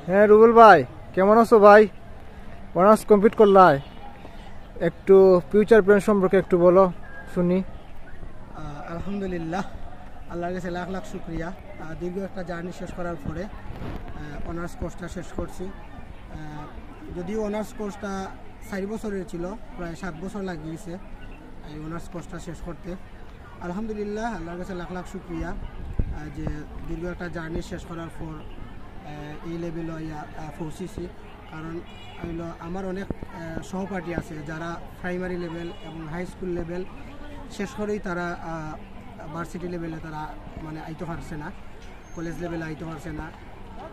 হ্যাঁ রুবেল ভাই, কেমন আছো ভাই? অনার্স কমপ্লিট করলাই, একটু ফিউচার প্ল্যান সম্পর্কে একটু বলো শুনি। আলহামদুলিল্লাহ, আল্লাহর কাছে লাখ লাখ শুক্রিয়া। দীর্ঘ একটা জার্নি শেষ করার পরে অনার্স কোর্সটা শেষ করছি। যদিও অনার্স কোর্সটা 4 বছরের ছিল, প্রায় 7 বছর লাগিয়েছে এই অনার্স কোর্সটা শেষ করতে। আলহামদুলিল্লাহ, আল্লাহর কাছে লাখ লাখ শুক্রিয়া যে দীর্ঘ একটা জার্নি শেষ করার পর এই লেভেলে পৌঁছেছি। কারণ আমার অনেক সহপাঠী আছে যারা প্রাইমারি লেভেল এবং হাই স্কুল লেভেল শেষ করেই তারা ভার্সিটি লেভেলে তারা মানে আইতে পারছে না, কলেজ লেভেলে আইতে পারছে না।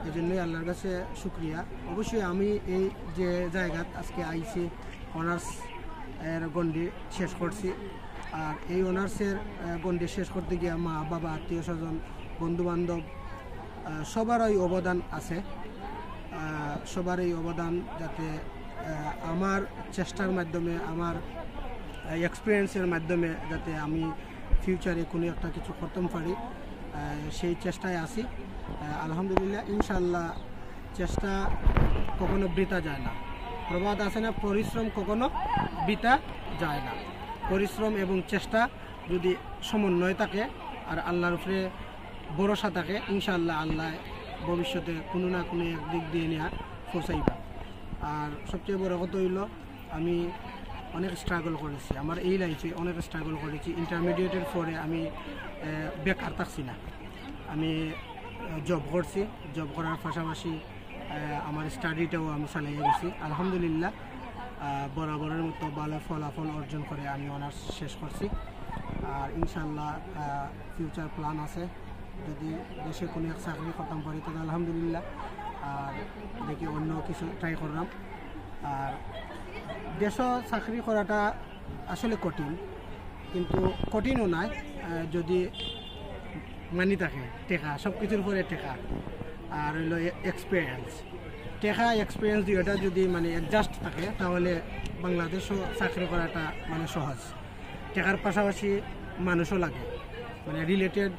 এই জন্যই আল্লাহর কাছে শুক্রিয়া। অবশ্যই আমি এই যে জায়গাত আজকে আইছি, অনার্স এর গণ্ডি শেষ করছি। আর এই অনার্সের গণ্ডি শেষ করতে গিয়ে মা বাবা, আত্মীয় স্বজন, বন্ধুবান্ধব সবারই অবদান আছে। সবারই অবদান যাতে আমার চেষ্টার মাধ্যমে, আমার এক্সপিরিয়েন্সের মাধ্যমে যাতে আমি ফিউচারে কোনো একটা কিছু করতে পারি, সেই চেষ্টায় আছি। আলহামদুলিল্লাহ, ইনশাল্লাহ চেষ্টা কখনো বৃথা যায় না। প্রবাদ আছে না, পরিশ্রম কখনো বৃথা যায় না। পরিশ্রম এবং চেষ্টা যদি সমন্বয় থাকে আর আল্লাহর উপরে ভরসা থাকে, ইনশাআল্লাহ আল্লাহ ভবিষ্যতে কোনো না কোনো এক দিক দিয়ে নেওয়া পৌঁছাইবা। আর সবচেয়ে বড় কথা হইল, আমি অনেক স্ট্রাগল করেছি, আমার এই লাইফে অনেক স্ট্রাগল করেছি। ইন্টারমিডিয়েটের পরে আমি বেকার থাকছি না, আমি জব করছি। জব করার পাশাপাশি আমার স্টাডিটাও আমি চালিয়ে গেছি। আলহামদুলিল্লাহ, বরাবরের মতো ভালো ফলাফল অর্জন করে আমি অনার্স শেষ করছি। আর ইনশাল্লাহ ফিউচার প্ল্যান আছে, যদি দেশে কোনো এক চাকরি করতাম পারি তাহলে আলহামদুলিল্লাহ। আর দেখি অন্য কিছু ট্রাই করলাম। আর দেশও চাকরি করাটা আসলে কঠিন, কিন্তু কঠিনও নয় যদি মানি থাকে। টেকা সব কিছুর উপরে টেকা, আর হইল এক্সপিরিয়েন্স। টেকা এক্সপিরিয়েন্স দুইটা যদি মানে অ্যাডজাস্ট থাকে তাহলে বাংলাদেশও চাকরি করাটা মানে সহজ। টেকার পাশাপাশি মানুষও লাগে, মানে রিলেটেড,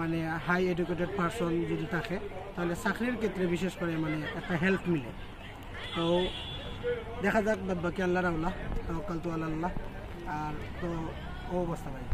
মানে হাই এডুকেটেড পারসন যদি থাকে তাহলে চাকরির ক্ষেত্রে বিশেষ করে মানে একটা হেল্প মিলে। তো দেখা যাক, বাদ বাকি আল্লাহর আল্লাহ, তাওয়াক্কাল তু আলাল্লাহ। আর তো ও অবস্থা ভাই।